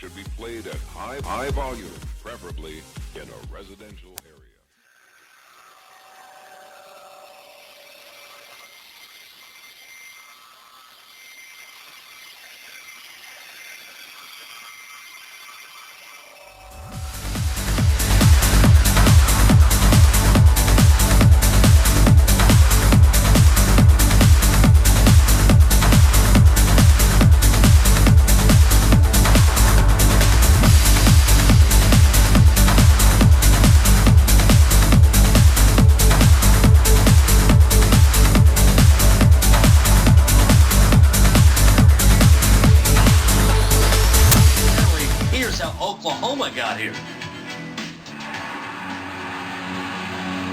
should be played at high volume, preferably in a residential area. Oklahoma got here.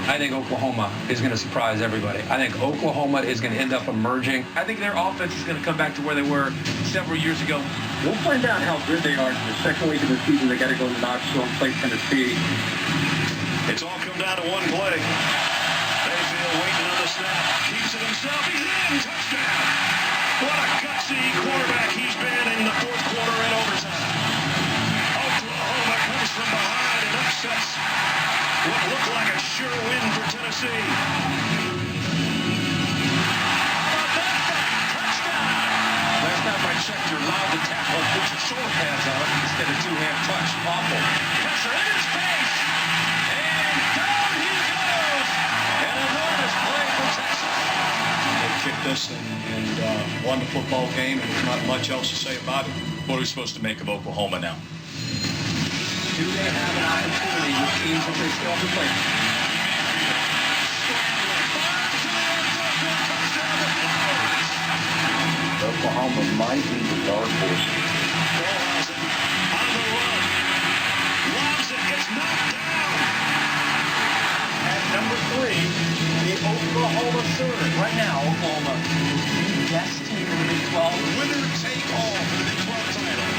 I think Oklahoma is going to surprise everybody. I think Oklahoma is going to end up emerging. I think their offense is going to come back to where they were several years ago. We'll find out how good they are in the second week of the season. They got to go to Knoxville and play Tennessee. It's all come down to one play. Mayfield waiting on the snap. Keeps it himself. He's in. Touchdown. What a gutsy quarterback he's been in the fourth quarter and overtime. Oklahoma comes from behind and upsets what looked like a sure win for Tennessee. Touchdown! Last time I checked, you're allowed to tackle and put your shoulder pads on instead of two-hand touch. Awful. Pressure in his face. And down he goes. An enormous play for Texas. They kicked us and won the football game, and there's not much else to say about it. What are we supposed to make of Oklahoma now? Do they have an opportunity with teams that they still have to play? Oklahoma might be the dark horse. On the run. Lobs it, gets knocked down. At number 3, the Oklahoma Surge. Right now, Oklahoma is the best team in the Big 12. Winner take all for the Big 12 title.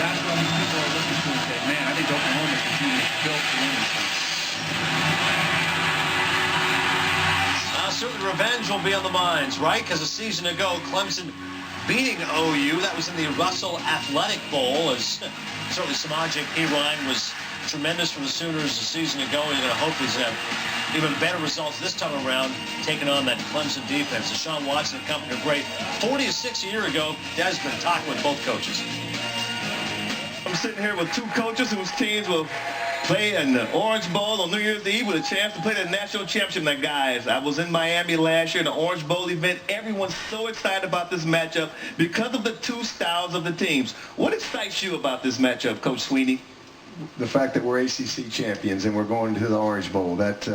That's what these people are looking for and say, man, I think Oklahoma's the team that's built to win this thing. Certainly revenge will be on the minds, right? Because a season ago, Clemson beating OU. That was in the Russell Athletic Bowl. As certainly Samaje Perine was tremendous for the Sooners a season ago. He's going to hope he's going to have even better results this time around, taking on that Clemson defense. Deshaun Watson and company are great. 40-6 a year ago, Dad's been talking with both coaches. I'm sitting here with two coaches whose teams will play in the Orange Bowl on New Year's Eve with a chance to play the national championship. Now, guys, I was in Miami last year in the Orange Bowl event. Everyone's so excited about this matchup because of the two styles of the teams. What excites you about this matchup, Coach Sweeney? The fact that we're ACC champions and we're going to the Orange Bowl, that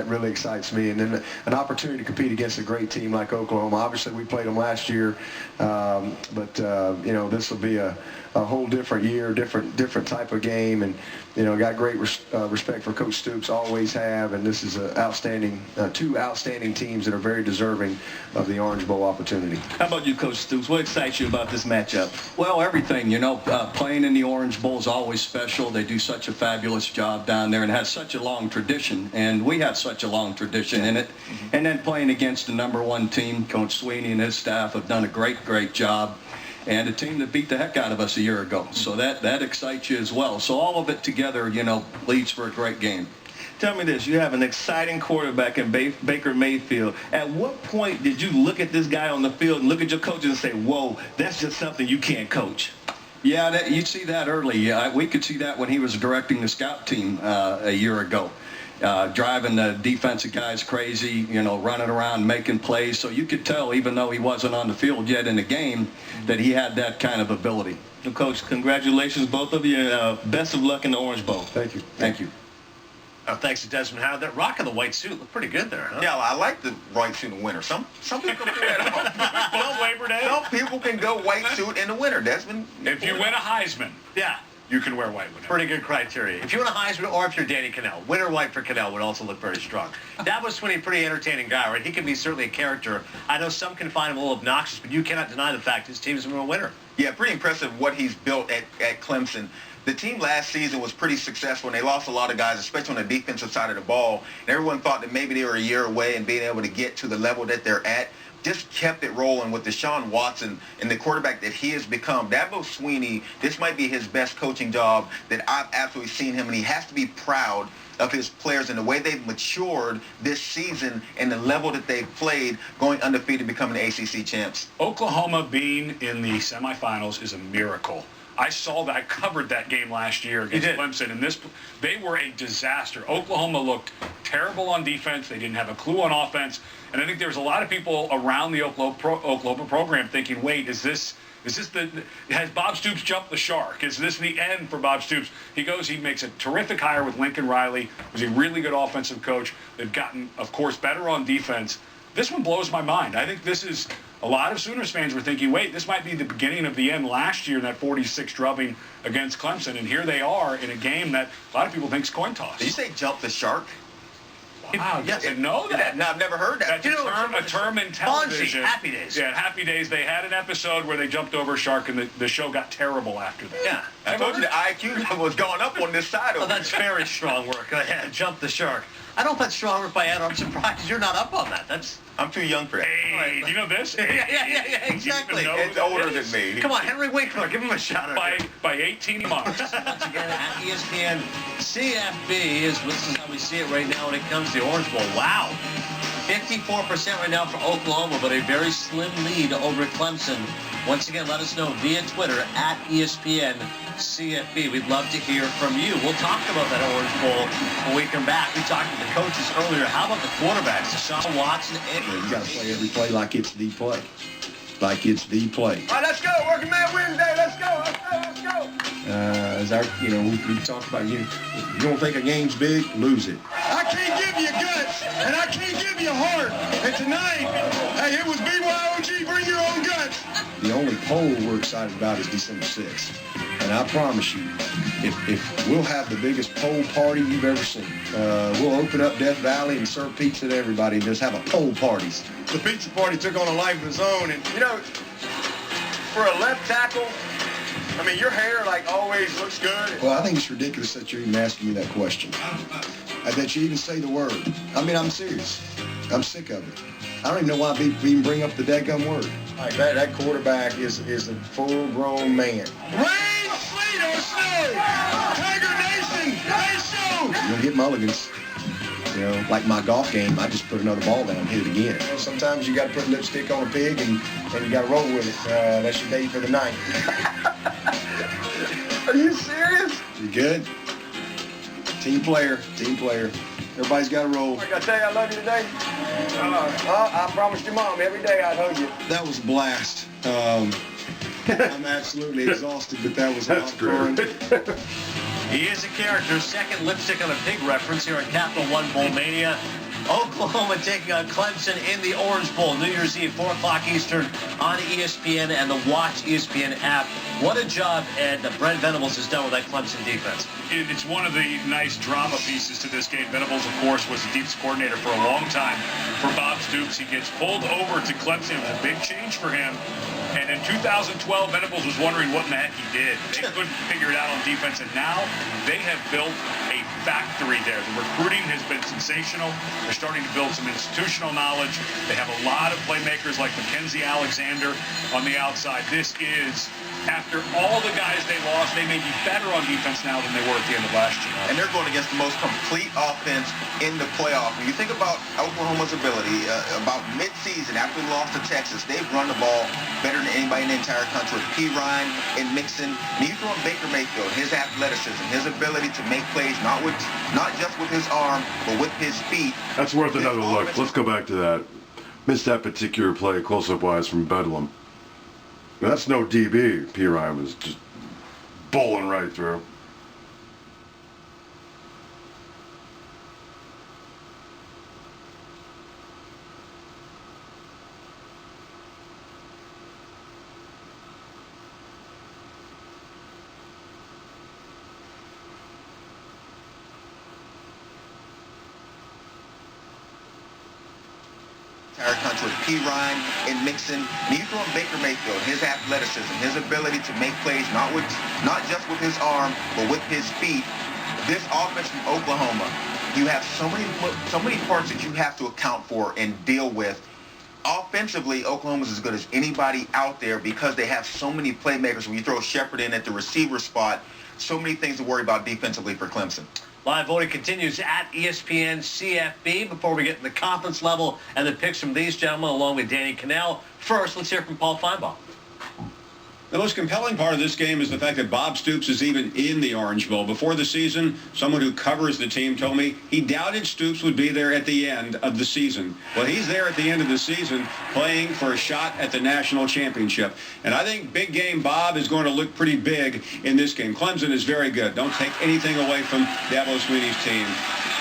really excites me. And then an opportunity to compete against a great team like Oklahoma. Obviously, we played them last year, but you know, this will be a whole different year, different type of game, and you know, got great respect for Coach Stoops, always have, and this is a two outstanding teams that are very deserving of the Orange Bowl opportunity. How about you, Coach Stoops? What excites you about this matchup? Well, everything, you know, playing in the Orange Bowl is always special. They do such a fabulous job down there and has such a long tradition, and we have such a long tradition in it. And then playing against the #1 team, Coach Sweeney and his staff have done a great job. And a team that beat the heck out of us a year ago. So that excites you as well. So all of it together, you know, leads for a great game. Tell me this, you have an exciting quarterback in Baker Mayfield. At what point did you look at this guy on the field and look at your coaches and say, whoa, that's just something you can't coach? Yeah, you see that early. We could see that when he was directing the scout team a year ago. Driving the defensive guys crazy, you know, running around, making plays. So you could tell, even though he wasn't on the field yet in the game, that he had that kind of ability. Well, Coach, congratulations, both of you, and best of luck in the Orange Bowl. Thank you. Thank you. Thanks to Desmond Howard. That rock in the white suit looked pretty good there, huh? Yeah, I like the white suit in the winter. Some people can do that. Some people can go white suit in the winter. Desmond, If you win a Heisman, Yeah. you can wear white with it. Pretty good criteria. If you want a Heisman or if you're Danny Cannell, winter white for Cannell would also look very strong. That was Sweeney, pretty entertaining guy, right? He can be certainly a character. I know some can find him a little obnoxious, but you cannot deny the fact his team's been a winner. Yeah, pretty impressive what he's built at Clemson. the team last season was pretty successful, and they lost a lot of guys, especially on the defensive side of the ball. And everyone thought that maybe they were a year away and being able to get to the level that they're at. Just kept it rolling with Deshaun Watson and the quarterback that he has become. Dabo Swinney, this might be his best coaching job that I've absolutely seen him, and he has to be proud of his players and the way they've matured this season and the level that they've played, going undefeated, becoming ACC champs. Oklahoma being in the semifinals is a miracle. I saw that. I covered that game last year against Clemson, and they were a disaster. Oklahoma looked terrible on defense. They didn't have a clue on offense, and I think there's a lot of people around the Oklahoma program thinking, wait, has Bob Stoops jumped the shark? Is this the end for Bob Stoops? He makes a terrific hire with Lincoln Riley, who's a really good offensive coach. They've gotten, of course, better on defense. This one blows my mind. I think this is, a lot of Sooners fans were thinking, wait, this might be the beginning of the end last year in that 46 drubbing against Clemson, and here they are in a game that a lot of people think is coin toss. Did you say jump the shark? Wow, yes, I know that. No, I've never heard that. That's a term in television. Happy Days. Yeah, Happy Days. They had an episode where they jumped over a shark, and the show got terrible after that. Yeah. I told you the IQ level was going up on this side of it. That's very strong work. Go ahead, jump the shark. I don't know if that's strong work by Ed. I'm surprised you're not up on that. I'm too young for that. Hey, do you know this? Yeah, exactly. It's older than me. Come on, Henry Winkler, give him a shout out. By 18 months. Once again, at ESPN, CFP this is how we see it right now when it comes to the Orange Bowl. Wow. 54% right now for Oklahoma, but a very slim lead over Clemson. Once again, let us know via Twitter at ESPN CFP. We'd love to hear from you. We'll talk about that Orange Bowl when we come back. We talked to the coaches earlier. How about the quarterbacks, Deshaun Watson and... You got to play every play like it's the play. Like it's the play. All right, let's go. Working Man Wednesday. Let's go. Let's go. As our, we talked about, you don't think a game's big, lose it. I can't give you guts, and I can't give you heart. And tonight, hey, it was BYOG, bring your own guts. The only poll we're excited about is December 6th. And I promise you, if we'll have the biggest poll party you've ever seen. We'll open up Death Valley and serve pizza to everybody and just have a poll parties. The pizza party took on a life of its own, and for a left tackle, I mean, your hair always looks good. Well, I think it's ridiculous that you're even asking me that question. That you even say the word. I mean, I'm serious. I'm sick of it. I don't even know why people even bring up the dadgum word. Like that quarterback is a full-grown man. Rain, sleet, or snow, Tiger Nation, they show. You're going to get mulligans. Like my golf game, I just put another ball down and hit it again. Sometimes you got to put lipstick on a pig and you got to roll with it. That's your date for the night. Are you serious? You good? Team player. Everybody's got to roll. I got to tell you I love you today. I promised your mom every day I'd hug you. That was a blast. I'm absolutely exhausted, but that was a lot of fun. He is a character. Second lipstick on a pig reference here at Capital One Bowl Mania. Oklahoma taking on Clemson in the Orange Bowl, New Year's Eve, 4 o'clock Eastern on ESPN and the Watch ESPN app. What a job, Ed, that Brent Venables has done with that Clemson defense. It's one of the nice drama pieces to this game. Venables, of course, was the defense coordinator for a long time for Bob Stoops. He gets pulled over to Clemson. It was a big change for him. And in 2012, Venables was wondering what in the heck he did. They couldn't figure it out on defense, and now they have built a factory there. The recruiting has been sensational. They're starting to build some institutional knowledge. They have a lot of playmakers like Mackenzie Alexander on the outside. This is, after all the guys they lost, they may be better on defense now than they were at the end of last year. And they're going against the most complete offense in the playoff. When you think about Oklahoma's ability, about mid-season, after we lost to Texas, they've run the ball better than anybody in the entire country with P. Ryan and Mixon. And you throw in Baker Mayfield, his athleticism, his ability to make plays, not just with his arm, but with his feet. That's worth another look. Let's go back to that. Missed that particular play close-up-wise from Bedlam. Now, that's no DB. P. Ryan was just bowling right through. entire country with P. Ryan and Mixon. And you throw in Baker Mayfield, his athleticism, his ability to make plays, not just with his arm, but with his feet. This offense from Oklahoma, you have so many parts that you have to account for and deal with. Offensively, Oklahoma's as good as anybody out there because they have so many playmakers. When you throw Shepard in at the receiver spot, so many things to worry about defensively for Clemson. Live voting continues at ESPN CFB. Before we get to the conference level and the picks from these gentlemen, along with Danny Cannell. First, let's hear from Paul Feinbaum. The most compelling part of this game is the fact that Bob Stoops is even in the Orange Bowl. Before the season, someone who covers the team told me he doubted Stoops would be there at the end of the season. Well, he's there at the end of the season playing for a shot at the national championship. And I think big game Bob is going to look pretty big in this game. Clemson is very good. Don't take anything away from Dabo Swinney's team,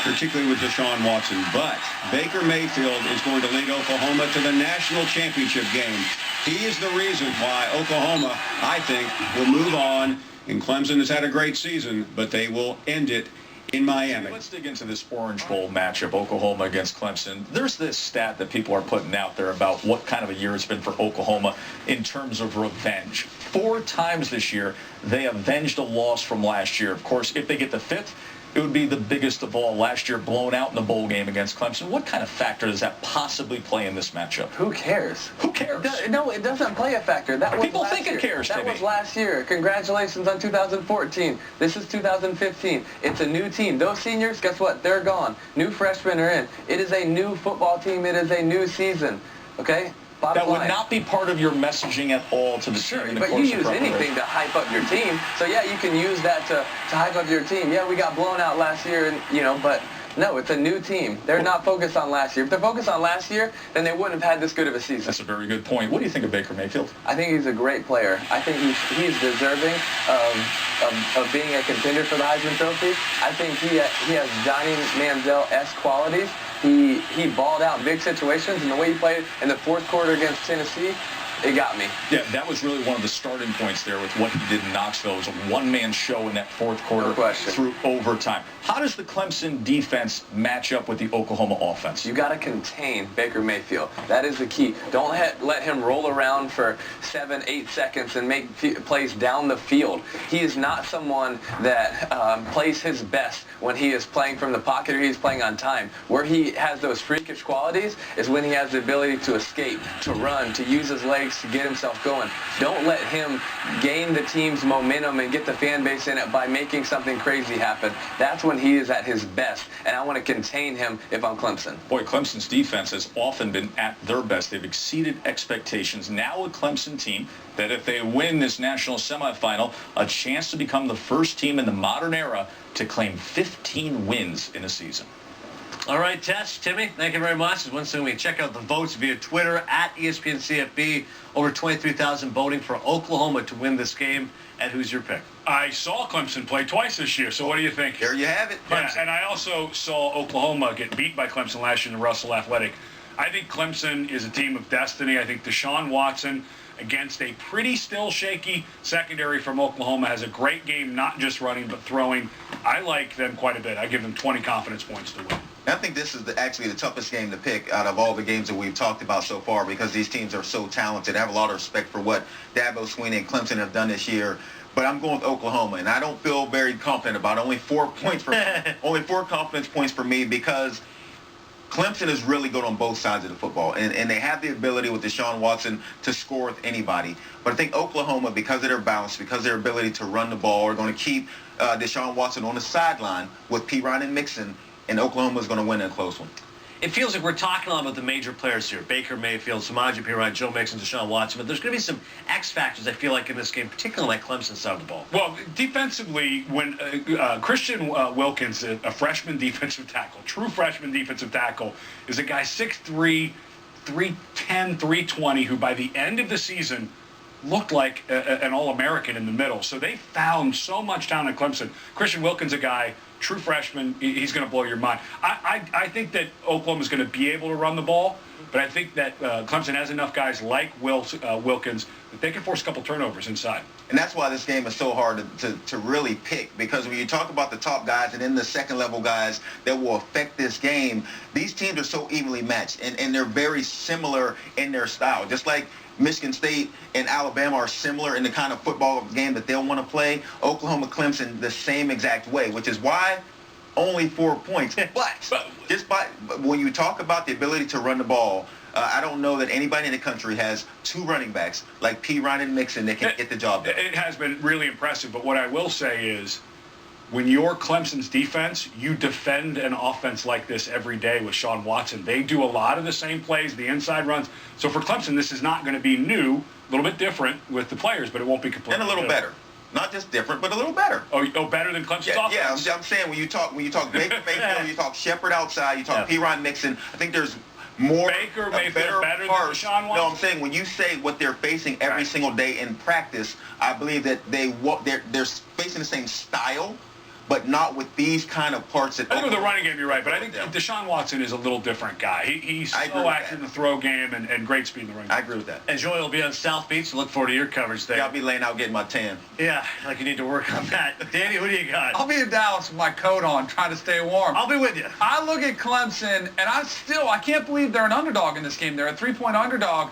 particularly with Deshaun Watson. But Baker Mayfield is going to lead Oklahoma to the national championship game. He is the reason why Oklahoma, I think, will move on. And Clemson has had a great season, but they will end it in Miami. Let's dig into this Orange Bowl matchup, Oklahoma against Clemson. There's this stat that people are putting out there about what kind of a year it's been for Oklahoma in terms of revenge. 4 times this year, they avenged a loss from last year. Of course, if they get the 5th, it would be the biggest of all. Last year, blown out in the bowl game against Clemson. What kind of factor does that possibly play in this matchup? Who cares? Who cares? No, it doesn't play a factor. That was People last think year. it cares, That Timmy. was last year. Congratulations on 2014. This is 2015. It's a new team. Those seniors, guess what? They're gone. New freshmen are in. It is a new football team. It is a new season. Okay? That would not be part of your messaging at all to the team in the But you course of use preparation. anything to hype up your team. So yeah, you can use that to hype up your team. Yeah, we got blown out last year, and but no, it's a new team. They're not focused on last year. If they're focused on last year, then they wouldn't have had this good of a season. That's a very good point. What do you think of Baker Mayfield? I think he's a great player. I think he's deserving of being a contender for the Heisman Trophy. I think he has Johnny Manziel-esque qualities. He balled out in big situations, and the way he played in the 4th quarter against Tennessee, it got me. Yeah, that was really one of the starting points there with what he did in Knoxville. It was a one-man show in that 4th quarter through overtime. How does the Clemson defense match up with the Oklahoma offense? You got to contain Baker Mayfield. That is the key. Don't let him roll around for 7, 8 seconds and make plays down the field. He is not someone that plays his best when he is playing from the pocket or he's playing on time. Where he has those freakish qualities is when he has the ability to escape, to run, to use his legs to get himself going. Don't let him gain the team's momentum and get the fan base in it by making something crazy happen. That's when he is at his best, and I want to contain him if I'm Clemson. Boy, Clemson's defense has often been at their best. They've exceeded expectations. Now a Clemson team that if they win this national semifinal, a chance to become the first team in the modern era to claim 15 wins in a season. All right, Tess, Timmy, thank you very much. Once again, we check out the votes via Twitter at ESPN CFB. Over 23,000 voting for Oklahoma to win this game. And who's your pick? I saw Clemson play twice this year, so what do you think? There you have it. Yeah, and I also saw Oklahoma get beat by Clemson last year in the Russell Athletic. I think Clemson is a team of destiny. I think Deshaun Watson against a pretty still shaky secondary from Oklahoma has a great game, not just running but throwing. I like them quite a bit. I give them 20 confidence points to win. I think this is actually the toughest game to pick out of all the games that we've talked about so far because these teams are so talented. I have a lot of respect for what Dabo Swinney and Clemson have done this year. But I'm going with Oklahoma, and I don't feel very confident about it. Only 4 confidence points for me because Clemson is really good on both sides of the football, and they have the ability with Deshaun Watson to score with anybody. But I think Oklahoma, because of their balance, because of their ability to run the ball, are going to keep Deshaun Watson on the sideline with P. Ryan and Mixon, and Oklahoma is going to win a close one. It feels like we're talking a lot about the major players here. Baker Mayfield, Samaje Perine, Joe Mixon, Deshaun Watson. But there's going to be some X factors, I feel like, in this game, particularly like Clemson's side of the ball. Well, defensively, when Christian Wilkins, a freshman defensive tackle, true freshman defensive tackle, is a guy 6'3", 310, 320, who by the end of the season looked like an All-American in the middle. So they found so much down in Clemson. Christian Wilkins, a guy, true freshman, he's going to blow your mind. I think that Oklahoma's going to be able to run the ball, but I think that Clemson has enough guys like Wilkins that they can force a couple turnovers inside. And that's why this game is so hard to really pick, because when you talk about the top guys and then the second-level guys that will affect this game, these teams are so evenly matched, and they're very similar in their style. Just like Michigan State and Alabama are similar in the kind of football game that they'll want to play, Oklahoma, Clemson, the same exact way, which is why only 4 points. But just when you talk about the ability to run the ball, I don't know that anybody in the country has two running backs like P. Ryan and Mixon that can get the job done. It has been really impressive, but what I will say is when you're Clemson's defense, you defend an offense like this every day with Sean Watson. They do a lot of the same plays, the inside runs. So for Clemson, this is not going to be new, a little bit different with the players, but it won't be completely and a little better. Not just different, but a little better. Oh, better than Clemson's offense? Yeah, I'm saying when you talk Baker Mayfield, you talk Shepard outside, you talk P. Ryan Mixon, I think there's more Baker Mayfield better than Deshaun Watson? No, I'm saying when you say what they're facing every single day in practice, I believe that they're facing the same style, but not with these kind of parts. That I think with the running game, you're right, but I think Deshaun Watson is a little different guy. He's so active in the throw game and great speed in the running game. I agree with that. And Joey will be on South Beach, so look forward to your coverage there. Yeah, I'll be laying out getting my tan. Yeah, like you need to work on that. Danny, who do you got? I'll be in Dallas with my coat on, trying to stay warm. I'll be with you. I look at Clemson, and I can't believe they're an underdog in this game. They're a 3-point underdog.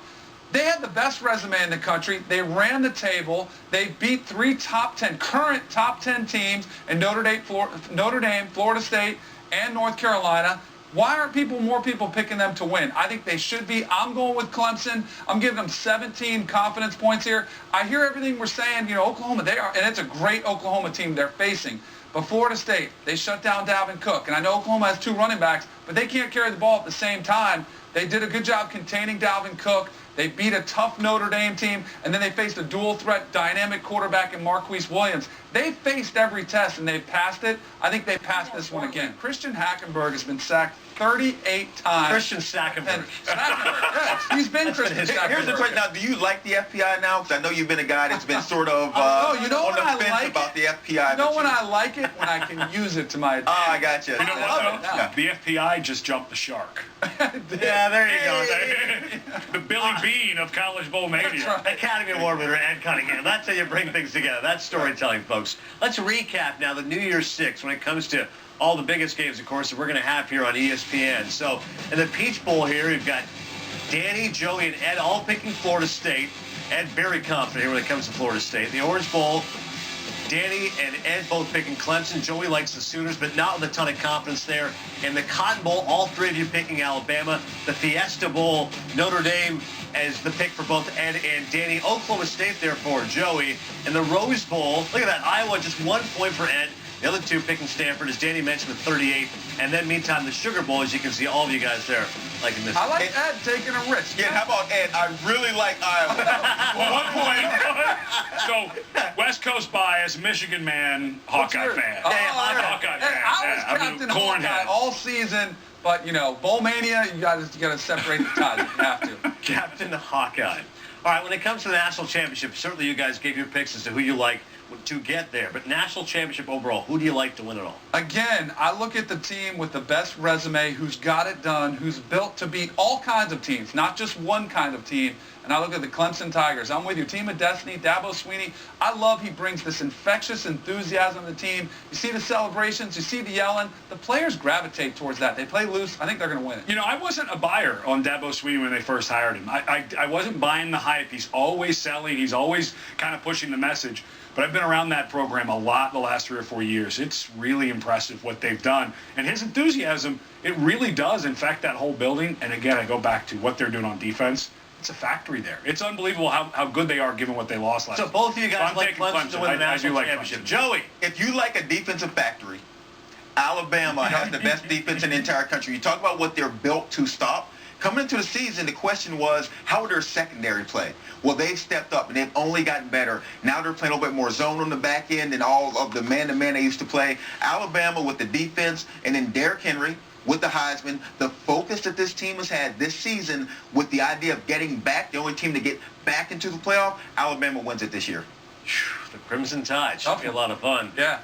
They had the best resume in the country. They ran the table. They beat 3 current top 10 teams in Notre Dame, Florida State, and North Carolina. Why aren't more people picking them to win? I think they should be. I'm going with Clemson. I'm giving them 17 confidence points here. I hear everything we're saying. Oklahoma, and it's a great Oklahoma team they're facing. But Florida State, they shut down Dalvin Cook. And I know Oklahoma has 2 running backs, but they can't carry the ball at the same time. They did a good job containing Dalvin Cook. They beat a tough Notre Dame team, and then they faced a dual-threat dynamic quarterback in Marquise Williams. They faced every test, and they've passed it. I think they passed this one again. Christian Hackenberg has been sacked 38 times. Christian Hackenberg. Yes, he's been Christian Hackenberg. Here's the question. Now, do you like the FPI now? Because I know you've been a guy that's been sort of on the fence about the FPI. You know when I like it? When I can use it to my advantage. Oh, I got you. You know what, though? The FPI just jumped the shark. Yeah, there you go. The Billy Bean of College Bowl Mania. Right. Academy Award winner Ed Cunningham. That's how you bring things together. That's storytelling, folks. Let's recap now the New Year's Six when it comes to all the biggest games, of course, that we're going to have here on ESPN. So in the Peach Bowl here, we've got Danny, Joey, and Ed all picking Florida State. Ed very confident here when it comes to Florida State. The Orange Bowl, Danny and Ed both picking Clemson. Joey likes the Sooners, but not with a ton of confidence there. In the Cotton Bowl, all 3 of you picking Alabama. The Fiesta Bowl, Notre Dame as the pick for both Ed and Danny. Oklahoma State there for Joey. In the Rose Bowl, look at that, Iowa, just 1 point for Ed. The other 2 picking Stanford, as Danny mentioned, with 38. And then, meantime, the Sugar Bowl, as you can see, all of you guys there liking this. I like Ed taking a risk. Yeah, how about Ed? I really like Iowa. Well, 1 point. So, West Coast bias, Michigan man, Hawkeye fan. Hawkeye fan. I was Captain Hawkeye all season, but, Bowl Mania, you got to separate the ties. You have to. Captain Hawkeye. All right, when it comes to the national championship, certainly you guys gave your picks as to who you like to get there. But national championship overall, who do you like to win it all? Again, I look at the team with the best resume, who's got it done, who's built to beat all kinds of teams, not just one kind of team. And I look at the Clemson Tigers. I'm with you. Team of Destiny, Dabo Swinney. I love he brings this infectious enthusiasm to the team. You see the celebrations. You see the yelling. The players gravitate towards that. They play loose. I think they're going to win it. I wasn't a buyer on Dabo Swinney when they first hired him. I wasn't buying the hype. He's always selling. He's always kind of pushing the message. But I've been around that program a lot the last 3 or 4 years. It's really impressive what they've done. And his enthusiasm, it really does infect that whole building. And again, I go back to what they're doing on defense. It's a factory there. It's unbelievable how good they are given what they lost last year. So both of you guys like Clemson to win the national championship. Joey, if you like a defensive factory, Alabama has the best defense in the entire country. You talk about what they're built to stop. Coming into the season, the question was, how would their secondary play? Well, they've stepped up, and they've only gotten better. Now they're playing a little bit more zone on the back end and all of the man-to-man they used to play. Alabama with the defense, and then Derrick Henry, with the Heisman, the focus that this team has had this season with the idea of getting back, the only team to get back into the playoff, Alabama wins it this year. The Crimson Tide should be a lot of fun. Yeah.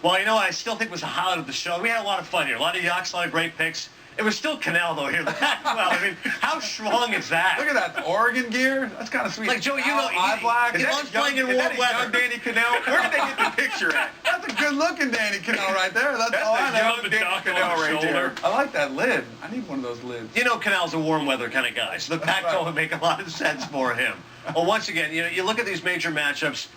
Well, you know what I still think was the highlight of the show? We had a lot of fun here. A lot of yucks, a lot of great picks. It was still Canal, though, here. Well, I mean, how strong is that? Look at that, the Oregon gear. That's kind of sweet. Like, Joe, you know, he loves playing in warm weather. Danny Canal? Where did they get the picture at? That's a good-looking Danny Canal right there. That's all I know. Danny Canal right there. I like that lid. I need one of those lids. You know, Canal's a warm weather kind of guy, so the Pac-12 would make a lot of sense for him. Well, once again, you know, you look at these major matchups.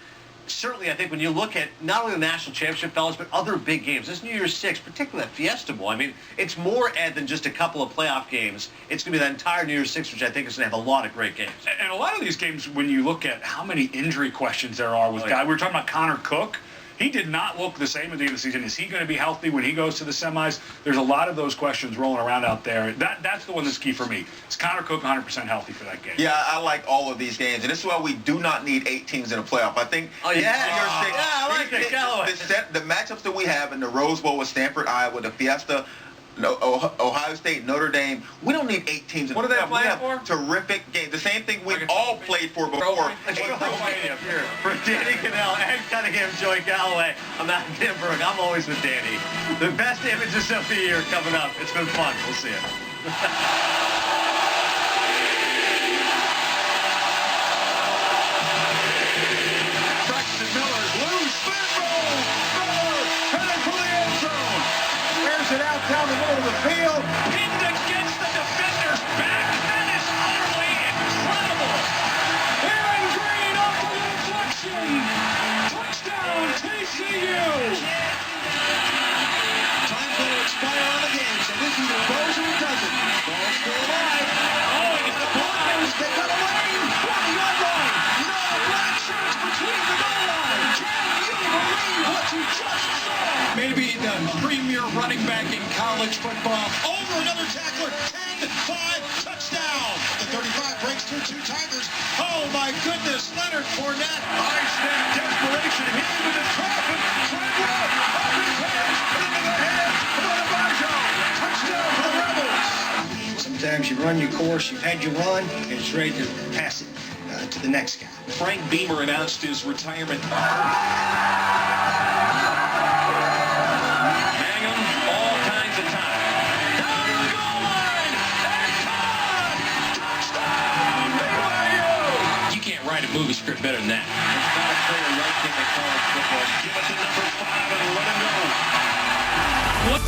Certainly, I think when you look at not only the national championship, fellas, but other big games, this New Year's Six, particularly that Fiesta Bowl, I mean, it's more, Ed, than just a couple of playoff games. It's going to be that entire New Year's Six, which I think is going to have a lot of great games. And a lot of these games, when you look at how many injury questions there are with guys, we were talking about Connor Cook. He did not look the same at the end of the season. Is he going to be healthy when he goes to the semis? There's a lot of those questions rolling around out there. That's the one that's key for me. Is Connor Cook 100% healthy for that game? Yeah, I like all of these games, and this is why we do not need 8 teams in a playoff. I think I like it, Callaway. The matchups that we have in the Rose Bowl with Stanford, Iowa, the Fiesta, Ohio State, Notre Dame, we don't need 8 teams in What the are they playoff. playing We have for? terrific games. The same thing we've all played for before. For Danny Canal, Ed Cunningham, Joey Callaway, I'm Matt Dimberg. I'm always with Danny. The best images of the year coming up. It's been fun. We'll see it. Braxton Miller's loose spin roll. Miller headed for the end zone. Wears it out down the middle of the field. Pinned against the defender's back. That is utterly incredible. Aaron Green off the deflection. Touchdown TCU. Time's going to expire on the game, so this either goes or it doesn't. Ball's still alive. Oh, he gets the Flyers. They got a lane. 20-yard line. No black shirts between the goal line. Can you believe what you just saw? Maybe the premier running back in college football. Over another tackler. 10-5 touchdown. The 35 breaks through 2 Tigers. Oh my goodness, Leonard Fournette. High-snap desperation. He was in traffic. Treadwell up his hands into the hands of Adebayo. Touchdown for the Rebels. Sometimes you run your course, you've had your run, and it's ready to pass it to the next guy. Frank Beamer announced his retirement. Mangum, all kinds of time. Down to the goal line. And caught. Touchdown, BYU. You can't write a movie script better than that. It's not a clear right thing in college football. Give it to number 5 and let him go. What?